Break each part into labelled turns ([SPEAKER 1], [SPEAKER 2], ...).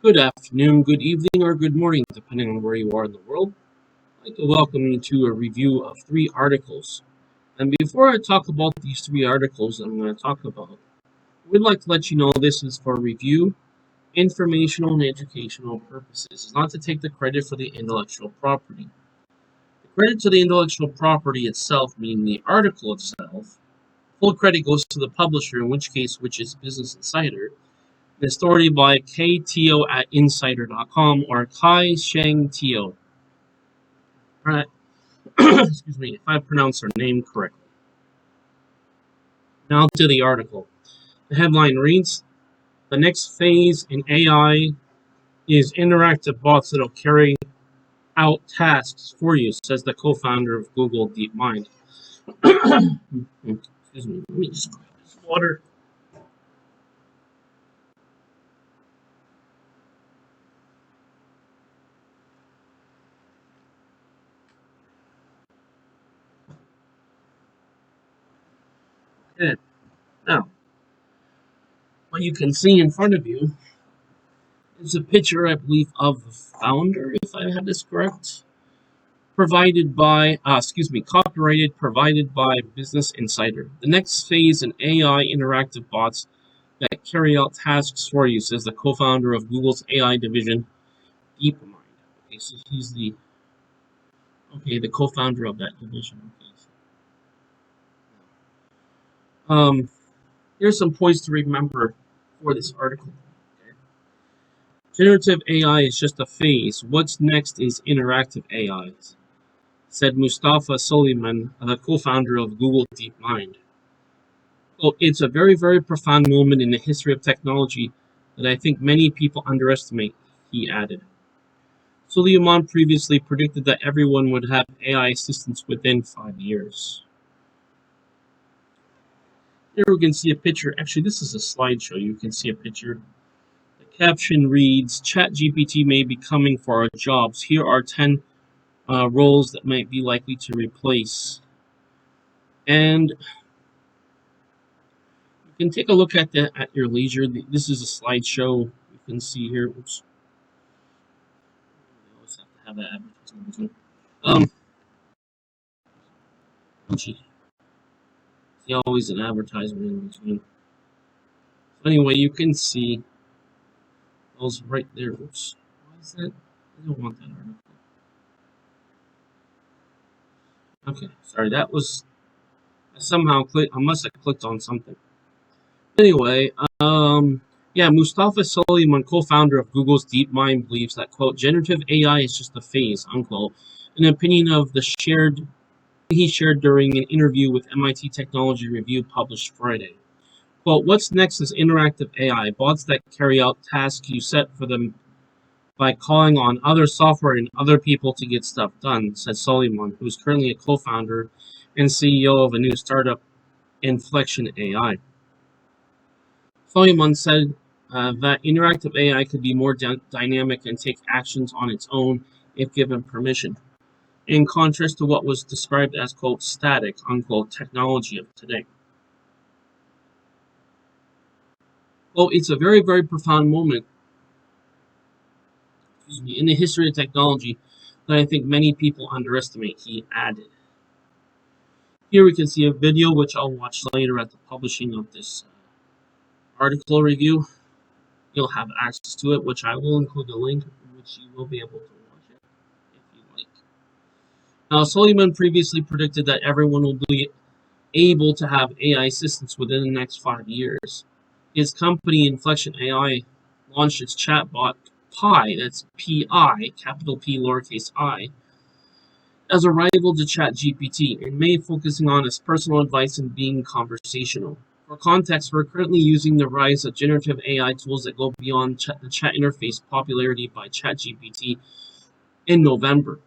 [SPEAKER 1] Good afternoon, good evening, or good morning, depending on where you are in the world. I'd like to welcome you to a review of 3 articles. And before I talk about these 3 articles I'm going to talk about, we'd like to let you know this is for review, informational, and educational purposes. It's not to take the credit for the intellectual property. The credit to the intellectual property itself, meaning the article itself, full credit goes to the publisher, in which is Business Insider. The story by KTO at insider.com or Kai Sheng Tio. Right. Excuse me if I pronounce her name correctly. Now to the article. The headline reads, "The next phase in AI is interactive bots that'll carry out tasks for you," says the co-founder of Google DeepMind. Excuse me, let me just grab this water. Okay. Now, what you can see in front of you is a picture, I believe, of the founder, if I have this correct. Copyrighted, provided by Business Insider. The next phase in AI interactive bots that carry out tasks for you, says the co-founder of Google's AI division, DeepMind. Okay, so he's the co-founder of that division. Okay. Here's some points to remember for this article. Okay. Generative AI is just a phase. What's next is interactive AI, said Mustafa Soliman, the co-founder of Google DeepMind. Well, it's a very, very profound moment in the history of technology that I think many people underestimate, he added. Soliman previously predicted that everyone would have AI assistants within 5 years. Here we can see a picture. Actually, this is a slideshow. You can see a picture. The caption reads, "ChatGPT may be coming for our jobs. Here are 10 roles that might be likely to replace." And you can take a look at that at your leisure. This is a slideshow. You can see here. Oops. I always have to have that advertisement. See, always an advertisement in between. So anyway, you can see those right there. Oops. Why is that? I don't want that article. Okay, sorry. That was I must have clicked on something. Anyway, Mustafa Soliman, co-founder of Google's DeepMind, believes that, quote, generative AI is just a phase, unquote, an opinion of he shared during an interview with MIT Technology Review published Friday. Quote, "What's next is interactive AI, bots that carry out tasks you set for them by calling on other software and other people to get stuff done," said Soliman, who is currently a co-founder and CEO of a new startup, Inflection AI. Soliman said that interactive AI could be more dynamic and take actions on its own if given permission, in contrast to what was described as, quote, static, unquote, technology of today. Well, it's a very, very profound moment in the history of technology that I think many people underestimate, he added. Here we can see a video, which I'll watch later at the publishing of this article review. You'll have access to it, which I will include the link, which you will be able to watch it if you like. Now, Soliman previously predicted that everyone will be able to have AI assistants within the next 5 years. His company, Inflection AI, launched its chatbot Pi, that's P-I, capital P, lowercase I, as a rival to ChatGPT, in May, focusing on its personal advice and being conversational. For context, we're currently using the rise of generative AI tools that go beyond the chat interface popularity by ChatGPT in November.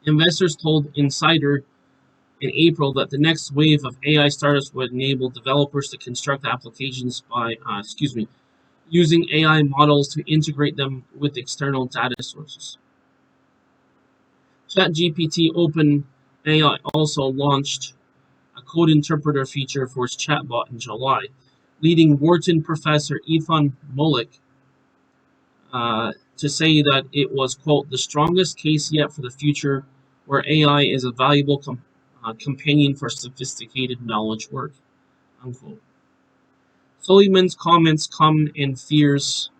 [SPEAKER 1] Investors told Insider in April that the next wave of AI startups would enable developers to construct applications by, using AI models to integrate them with external data sources. ChatGPT OpenAI also launched a code interpreter feature for its chatbot in July, leading Wharton professor Ethan Mollick to say that it was, quote, the strongest case yet for the future where AI is a valuable companion for sophisticated knowledge work, unquote. Suleiman's comments come in fears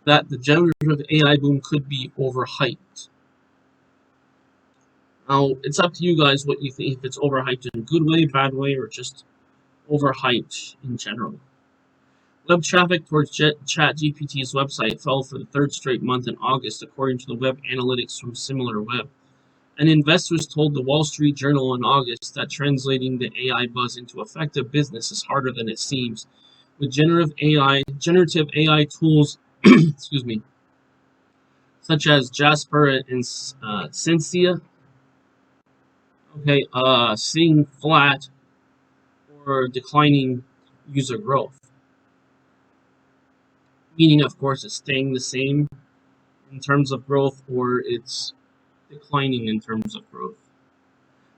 [SPEAKER 1] that the generative AI boom could be overhyped. Now, it's up to you guys what you think, if it's overhyped in a good way, bad way, or just overhyped in general. Web traffic towards ChatGPT's website fell for the third straight month in August, according to the web analytics from SimilarWeb. And investors told the Wall Street Journal in August that translating the AI buzz into effective business is harder than it seems, with generative AI tools, excuse me, such as Jasper and Cynthia, seeing flat or declining user growth. Meaning, of course, it's staying the same in terms of growth, or it's declining in terms of growth.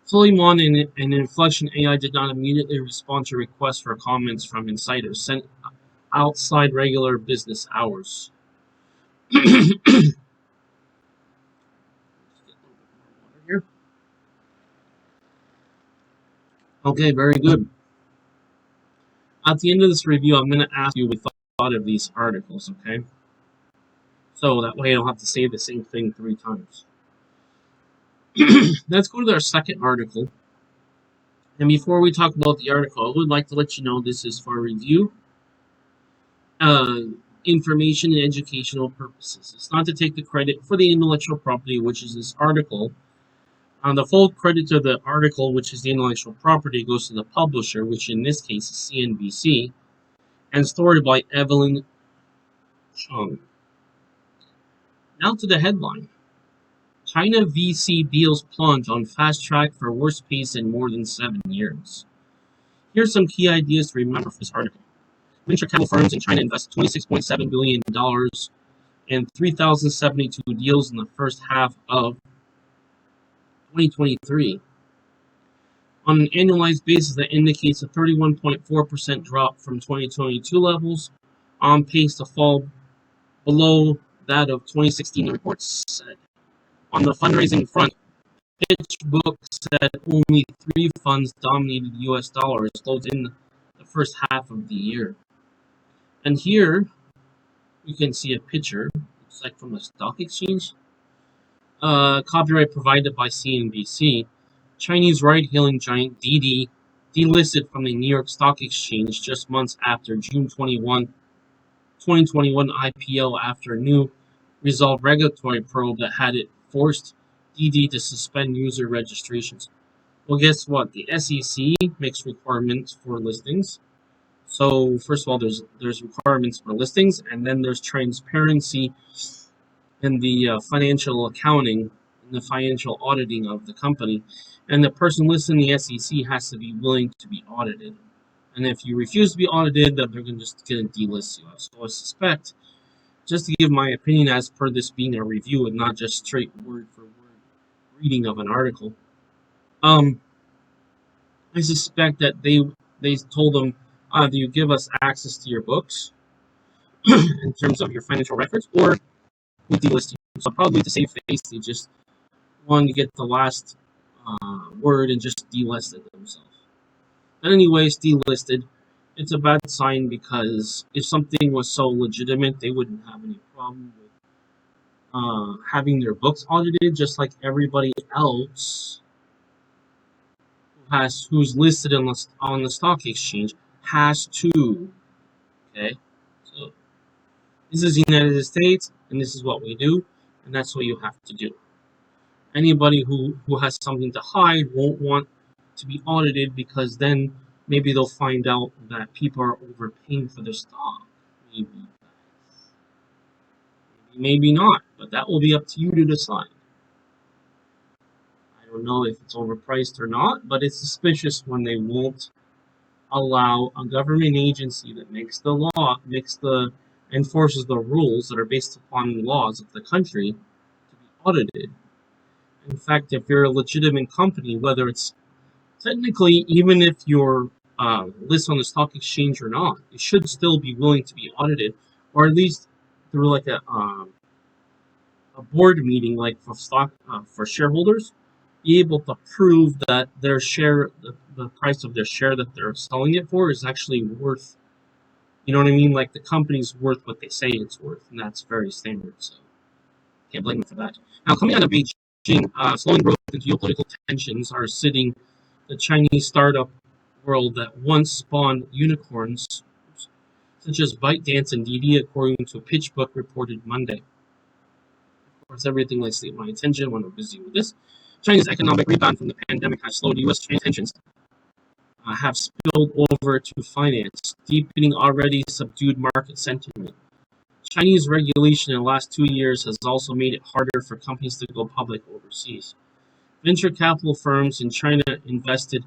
[SPEAKER 1] Suleiman and Inflection AI did not immediately respond to requests for comments from insiders sent outside regular business hours. Okay, very good. At the end of this review, I'm going to ask you what you thought of these articles, okay? So that way I don't have to say the same thing 3 times. Let's go to our second article. And before we talk about the article, I would like to let you know this is for review, information, and educational purposes. It's not to take the credit for the intellectual property, which is this article. The full credit to the article, which is the intellectual property, goes to the publisher, which in this case is CNBC, and story by Evelyn Chung. Now to the headline. China VC deals plunge on fast track for worst pace in more than 7 years. Here's some key ideas to remember for this article. Venture capital firms in China invest $26.7 billion in 3,072 deals in the first half of 2023. On an annualized basis, that indicates a 31.4% drop from 2022 levels, on pace to fall below that of 2016, reports said. On the fundraising front, PitchBook said only 3 funds dominated US dollars closed in the first half of the year. And here, you can see a picture, looks like from a stock exchange. Copyright provided by CNBC. Chinese ride-hailing giant Didi delisted from the New York Stock Exchange just months after June 2021 IPO after a new resolved regulatory probe that had it forced Didi to suspend user registrations. Well, guess what? The SEC makes requirements for listings. So first of all, there's requirements for listings, and then there's transparency in the financial accounting and the financial auditing of the company. And the person listed in the SEC has to be willing to be audited. And if you refuse to be audited, then they're just going to delist you. So I suspect, just to give my opinion as per this being a review and not just straight word for word reading of an article, I suspect that they told them, either you give us access to your books in terms of your financial records, or we delist you. So probably to save face, they just wanted to get the last word and just delisted themselves. But anyways, delisted. It's a bad sign, because if something was so legitimate, they wouldn't have any problem with having their books audited, just like everybody else who's listed on the stock exchange has to. Okay, so this is the United States, and this is what we do, and that's what you have to do. Anybody who has something to hide won't want to be audited, because then maybe they'll find out that people are overpaying for their stock. Maybe not, but that will be up to you to decide. I don't know if it's overpriced or not, but it's suspicious when they won't allow a government agency that enforces the rules that are based upon the laws of the country to be audited. In fact, if you're a legitimate company, whether it's technically, even if you're listed on the stock exchange or not, it should still be willing to be audited, or at least through like a board meeting, like for stock for shareholders, be able to prove that their share, the price of their share that they're selling it for, is actually worth. You know what I mean? Like the company's worth what they say it's worth, and that's very standard. So can't blame them for that. Now, coming out of Beijing, slowing growth and geopolitical tensions are sitting the Chinese startup world that once spawned unicorns such as ByteDance and Didi, according to a PitchBook reported Monday. Of course, everything likes to get my attention when I'm busy with this. China's economic rebound from the pandemic has slowed U.S.-China tensions have spilled over to finance, deepening already subdued market sentiment. Chinese regulation in the last 2 years has also made it harder for companies to go public overseas. Venture capital firms in China invested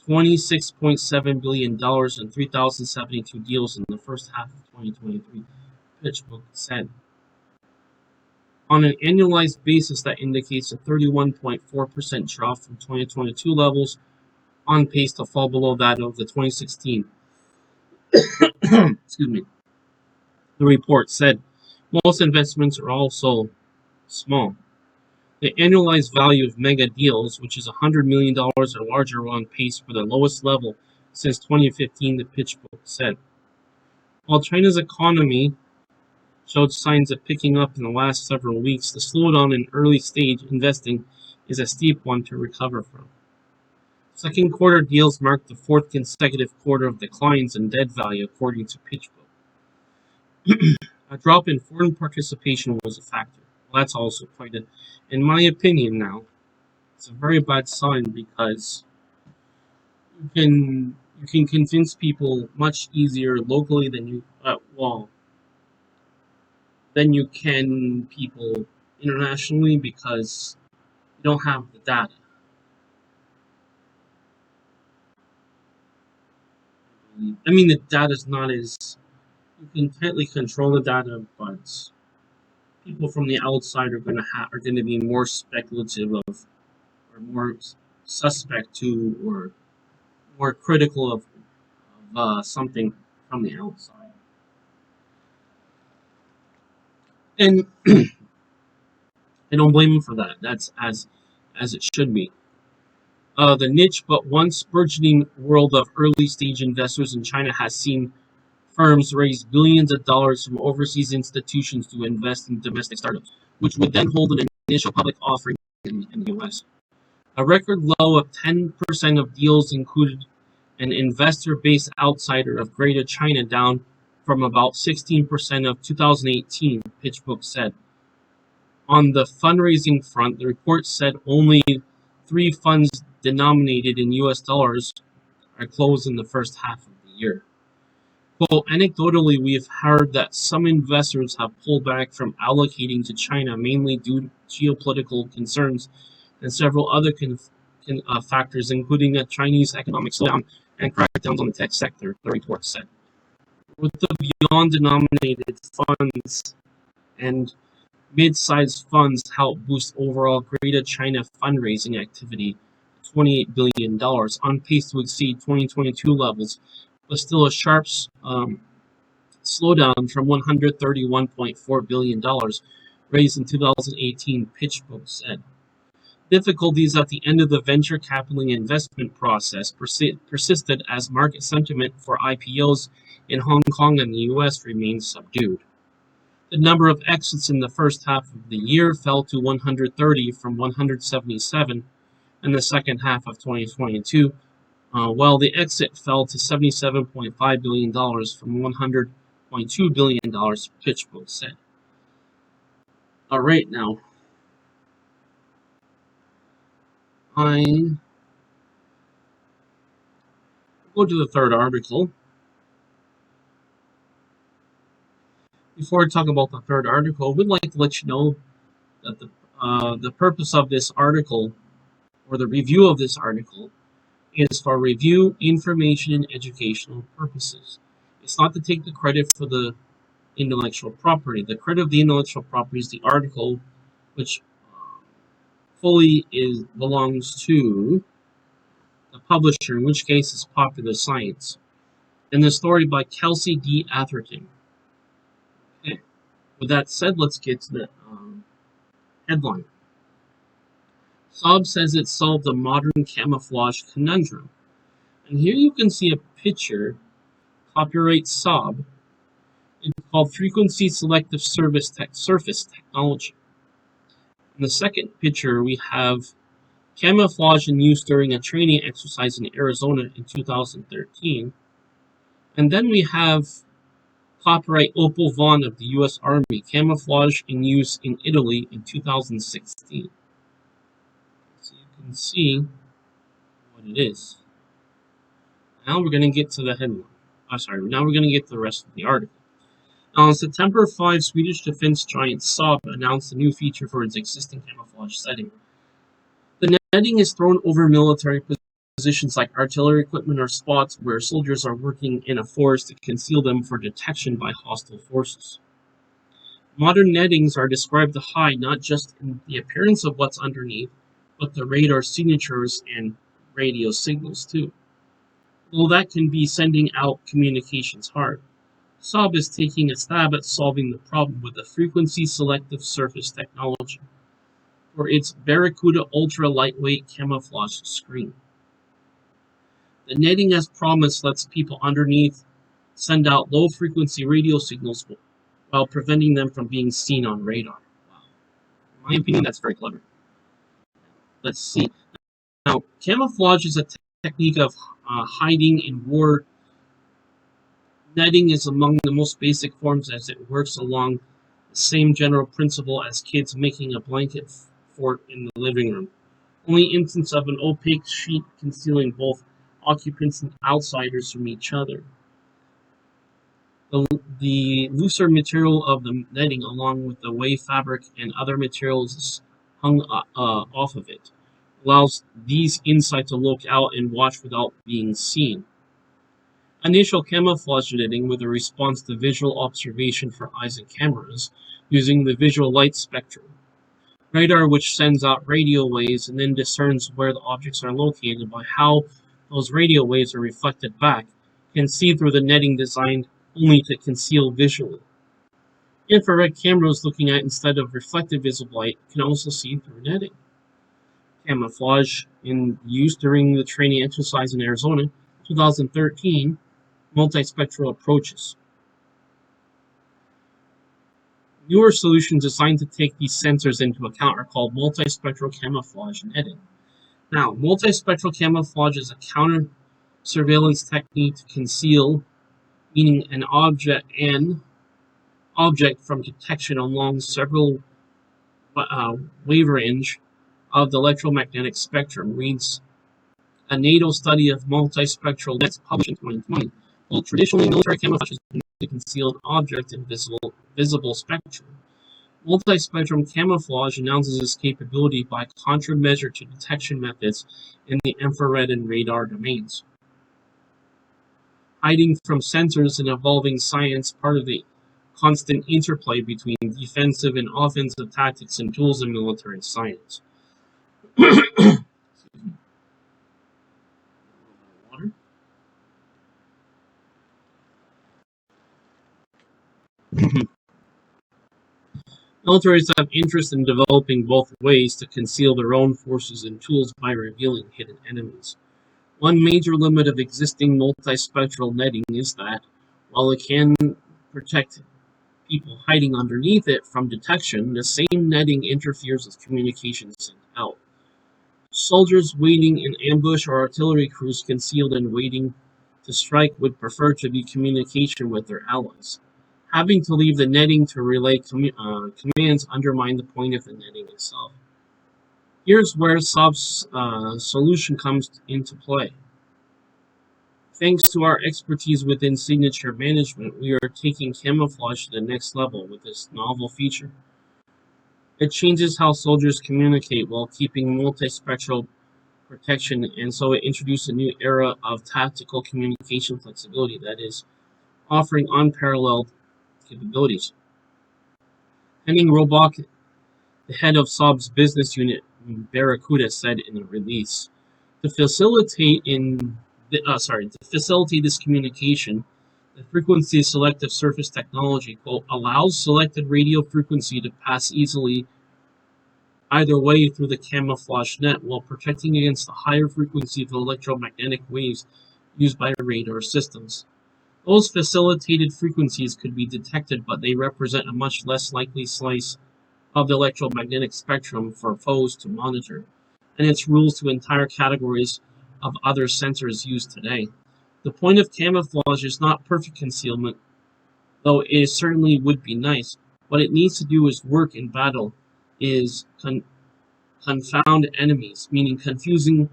[SPEAKER 1] $26.7 billion in 3,072 deals in the first half of 2023, PitchBook said. On an annualized basis, that indicates a 31.4% drop from 2022 levels, on pace to fall below that of the 2016. Excuse me. The report said most investments are also small. The annualized value of mega deals, which is $100 million or larger, are on pace for the lowest level since 2015, the PitchBook said. While China's economy showed signs of picking up in the last several weeks, the slowdown in early-stage investing is a steep one to recover from. Second quarter deals marked the fourth consecutive quarter of declines in debt value, according to PitchBook. A drop in foreign participation was a factor. Well, that's also quite a, in my opinion now, it's a very bad sign because you can convince people much easier locally than than you can people internationally because you don't have the data. I mean, the data is not as you can tightly control the data, but people from the outside are going to be more speculative of, or more suspect to, or more critical of something from the outside. And I don't blame them for that. That's as it should be. The niche but once burgeoning world of early stage investors in China has seen firms raise billions of dollars from overseas institutions to invest in domestic startups, which would then hold an initial public offering in the US. A record low of 10% of deals included an investor based outsider of Greater China, down from about 16% of 2018, PitchBook said. On the fundraising front, the report said only 3 funds denominated in US dollars are closed in the first half of the year. Quote, anecdotally, we have heard that some investors have pulled back from allocating to China mainly due to geopolitical concerns and several other factors, including a Chinese economic slowdown and crackdowns on the tech sector, the report said. With the beyond denominated funds and mid-sized funds help boost overall Greater China fundraising activity, $28 billion, on pace to exceed 2022 levels, but still a sharp slowdown from $131.4 billion raised in 2018, PitchBook said. Difficulties at the end of the venture capital investment process persisted as market sentiment for IPOs in Hong Kong and the US remained subdued. The number of exits in the first half of the year fell to 130 from 177 in the second half of 2022, while the exit fell to $77.5 billion from $100.2 billion, PitchBook said. All right, now, I go to the third article. Before I talk about the third article, we'd like to let you know that the purpose of this article, or the review of this article, is for review, information, and educational purposes. It's not to take the credit for the intellectual property. The credit of the intellectual property is the article, which fully belongs to the publisher, in which case is Popular Science, and the story by Kelsey D. Atherton. Okay. With that said, let's get to the headline. Saab says it solved a modern camouflage conundrum. And here you can see a picture, copyright Saab. It's called frequency selective surface technology. In the second picture, we have camouflage in use during a training exercise in Arizona in 2013. And then we have copyright Opal Vaughn of the U.S. Army, camouflage in use in Italy in 2016. So you can see what it is. Now we're going to get to the headline. Now we're going to get to the rest of the article. On September 5, Swedish defense giant Saab announced a new feature for its existing camouflage setting. The netting is thrown over military positions like artillery equipment or spots where soldiers are working in a forest to conceal them for detection by hostile forces. Modern nettings are described to hide not just in the appearance of what's underneath, but the radar signatures and radio signals too. Although that can be sending out communications hard, Saab is taking a stab at solving the problem with the frequency selective surface technology for its Barracuda ultra lightweight camouflage screen. The netting, as promised, lets people underneath send out low frequency radio signals while preventing them from being seen on radar. Wow. In my opinion, that's very clever. Let's see. Now, camouflage is a technique of hiding in war. Netting is among the most basic forms as it works along the same general principle as kids making a blanket fort in the living room. Only instance of an opaque sheet concealing both occupants and outsiders from each other. The looser material of the netting, along with the way fabric and other materials hung off of it, allows these inside to look out and watch without being seen. Initial camouflage netting with a response to visual observation for eyes and cameras using the visual light spectrum. Radar, which sends out radio waves and then discerns where the objects are located by how those radio waves are reflected back, can see through the netting designed only to conceal visually. Infrared cameras looking at instead of reflected visible light can also see through netting. Camouflage in use during the training exercise in Arizona, 2013, multispectral approaches. Newer solutions designed to take these sensors into account are called multispectral camouflage netting. Now, multispectral camouflage is a counter surveillance technique to conceal, meaning an object from detection along several wavelengths of the electromagnetic spectrum, reads a NATO study of multispectral nets published in 2020. While traditionally military camouflage is used to conceal an object in visible spectrum, multispectrum camouflage announces its capability by countermeasure to detection methods in the infrared and radar domains. Hiding from sensors and evolving science, part of the constant interplay between defensive and offensive tactics and tools in military science. Water. Militaries have interest in developing both ways to conceal their own forces and tools by revealing hidden enemies. One major limit of existing multispectral netting is that, while it can protect people hiding underneath it from detection, the same netting interferes with communications sent out. Soldiers waiting in ambush or artillery crews concealed and waiting to strike would prefer to be communication with their allies. Having to leave the netting to relay commands undermine the point of the netting itself. Here's where Saab's solution comes into play. Thanks to our expertise within signature management, we are taking camouflage to the next level with this novel feature. It changes how soldiers communicate while keeping multispectral protection, and so it introduced a new era of tactical communication flexibility that is offering unparalleled capabilities. Henning Robach, the head of Saab's business unit Barracuda, said in a release, to facilitate this communication, The frequency selective surface technology, quote, allows selected radio frequency to pass easily either way through the camouflage net while protecting against the higher frequency of electromagnetic waves used by radar systems. Those facilitated frequencies could be detected, but they represent a much less likely slice of the electromagnetic spectrum for foes to monitor, and its rules to entire categories of other sensors used today. The point of camouflage is not perfect concealment, though it certainly would be nice. What it needs to do is work in battle, is confound enemies, meaning confusing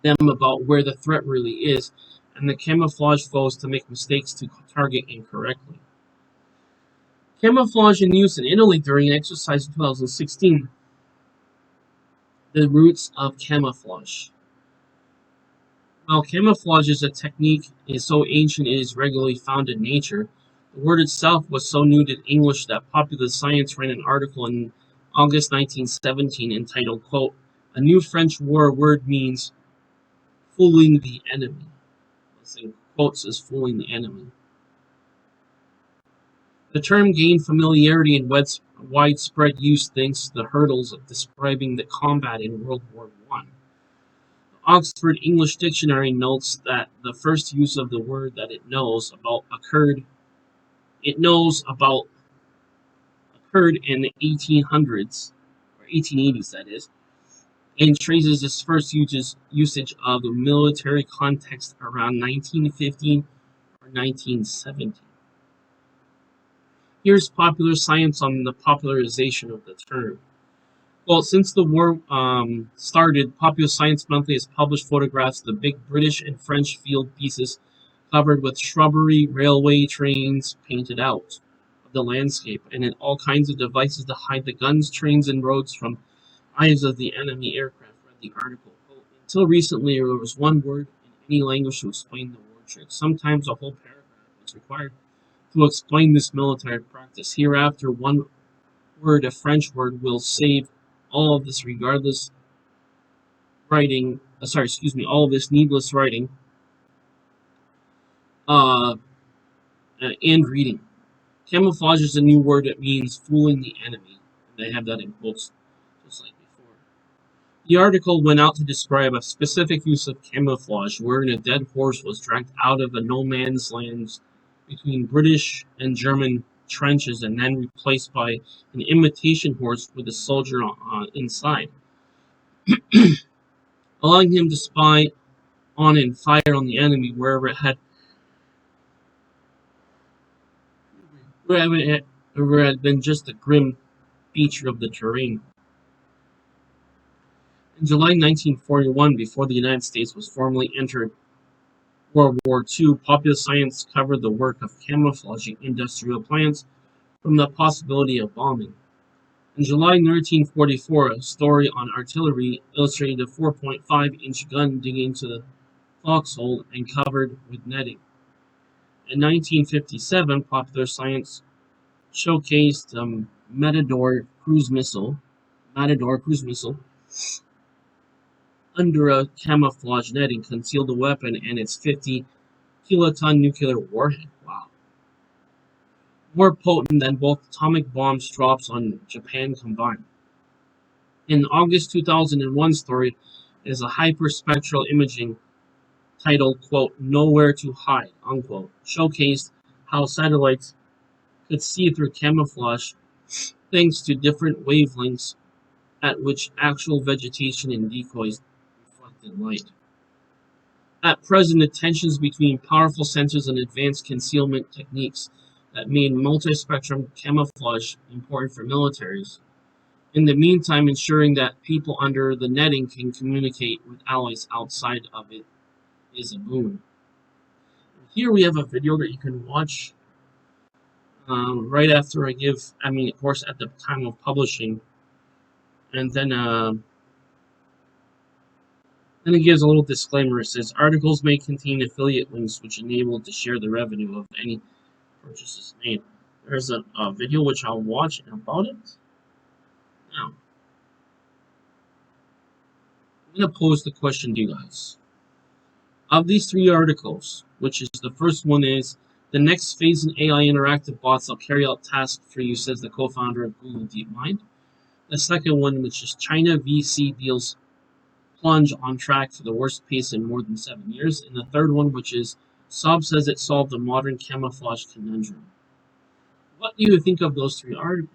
[SPEAKER 1] them about where the threat really is, and the camouflage foes to make mistakes to target incorrectly. Camouflage in use in Italy during an exercise in 2016. The roots of camouflage. While camouflage is a technique is so ancient it is regularly found in nature, the word itself was so new to English that Popular Science ran an article in August 1917 entitled, quote, "A new French war word means fooling the enemy." This in quotes is fooling the enemy. The term gained familiarity and widespread use thanks to the hurdles of describing the combat in World War I. The Oxford English Dictionary notes that the first use of the word that it knows about occurred in the 1800s, or 1880s that is, and traces its first usage of the military context around 1915 or 1917. Here's Popular Science on the popularization of the term. Well, since the war started, Popular Science Monthly has published photographs of the big British and French field pieces covered with shrubbery, railway trains painted out of the landscape, and in all kinds of devices to hide the guns, trains, and roads from eyes of the enemy aircraft, read the article. Quote, until recently, there was one word in any language to explain the war trick. Sometimes a whole paragraph was required to explain this military practice. Hereafter, one word, a French word, will save all of this regardless writing. All of this needless writing and reading. Camouflage is a new word that means fooling the enemy. And they have that in quotes, just like before. The article went out to describe a specific use of camouflage, wherein a dead horse was dragged out of a no man's land between British and German trenches and then replaced by an imitation horse with a soldier inside, allowing him to spy on and fire on the enemy wherever it had been just a grim feature of the terrain. In July 1941, before the United States was formally entered World War II, Popular Science covered the work of camouflaging industrial plants from the possibility of bombing. In July 1944, a story on artillery illustrated a 4.5-inch gun digging into the foxhole and covered with netting. In 1957, Popular Science showcased the Matador cruise missile under a camouflage netting concealed the weapon and its 50-kiloton nuclear warhead. Wow. More potent than both atomic bombs drops on Japan combined. In August 2001 story is a hyperspectral imaging titled, quote, "Nowhere to Hide," unquote, showcased how satellites could see through camouflage thanks to different wavelengths at which actual vegetation and decoys reflected light. At present, the tensions between powerful sensors and advanced concealment techniques that made multi-spectrum camouflage important for militaries. In the meantime, ensuring that people under the netting can communicate with allies outside of it is a boon. Here we have a video that you can watch right after of course, at the time of publishing. And then it gives a little disclaimer. It says, articles may contain affiliate links which enable to share the revenue of any purchases made. There's a video which I'll watch about it. Now, I'm going to pose the question to you guys. Of these three articles, which is the first one is The next phase in AI interactive bots will carry out tasks for you, says the co-founder of Google DeepMind. The second one, which is China VC deals plunge on track for the worst pace in more than 7 years. And the third one, which is Saab says it solved the modern camouflage conundrum. What do you think of those three articles?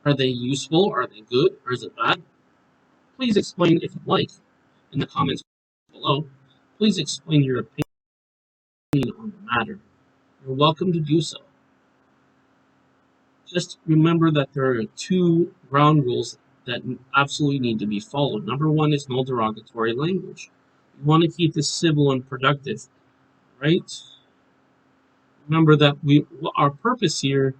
[SPEAKER 1] Are they useful? Are they good? Or is it bad? Please explain if you'd like in the comments below. Please explain your opinion on the matter. You're welcome to do so. Just remember that there are two ground rules that absolutely need to be followed. Number one is no derogatory language. You want to keep this civil and productive, right? Remember that our purpose here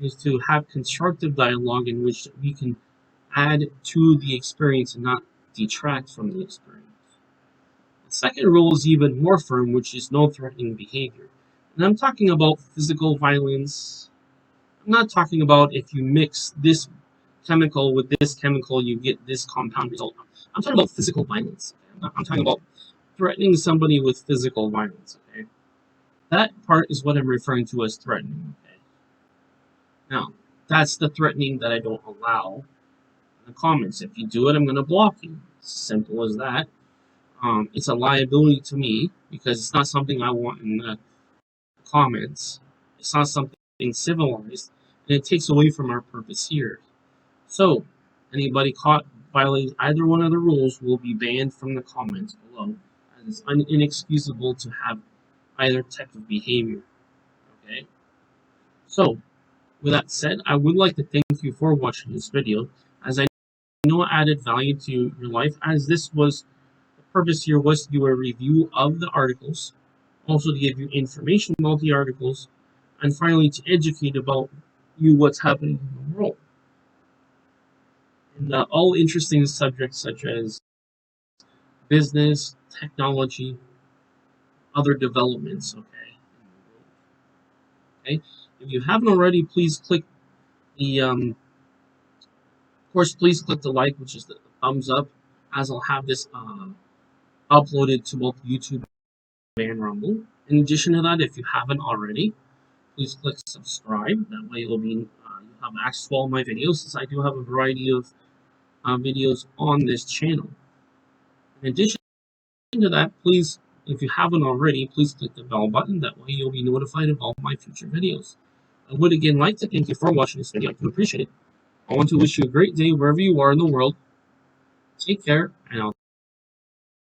[SPEAKER 1] is to have constructive dialogue in which we can add to the experience and not detract from the experience. The second rule is even more firm, which is no threatening behavior. And I'm talking about physical violence. I'm not talking about if you mix this chemical with this chemical, you get this compound result. I'm talking about physical violence. I'm talking about threatening somebody with physical violence. Okay, that part is what I'm referring to as threatening. Okay, now that's the threatening that I don't allow in the comments. If you do it, I'm going to block you. Simple as that. It's a liability to me because it's not something I want in the comments. It's not something civilized, and it takes away from our purpose here. So, anybody caught violating either one of the rules will be banned from the comments below, as it's inexcusable to have either type of behavior. Okay? So, with that said, I would like to thank you for watching this video, as I know it added value to your life, as this was, the purpose here was to do a review of the articles, also to give you information about the articles, and finally to educate about you what's happening in the world. And all interesting subjects such as business, technology, other developments, okay? Okay? If you haven't already, please click the, of course, please click the like, which is the thumbs up, as I'll have this uploaded to both YouTube and Rumble. In addition to that, if you haven't already, please click subscribe. That way you'll be, you'll have access to all my videos, since I do have a variety of videos on this channel. In addition to that, please, if you haven't already, please click the bell button. That way you'll be notified of all my future videos. I would again like to thank you for watching this video. I do appreciate it. I want to wish you a great day wherever you are in the world. Take care, and I'll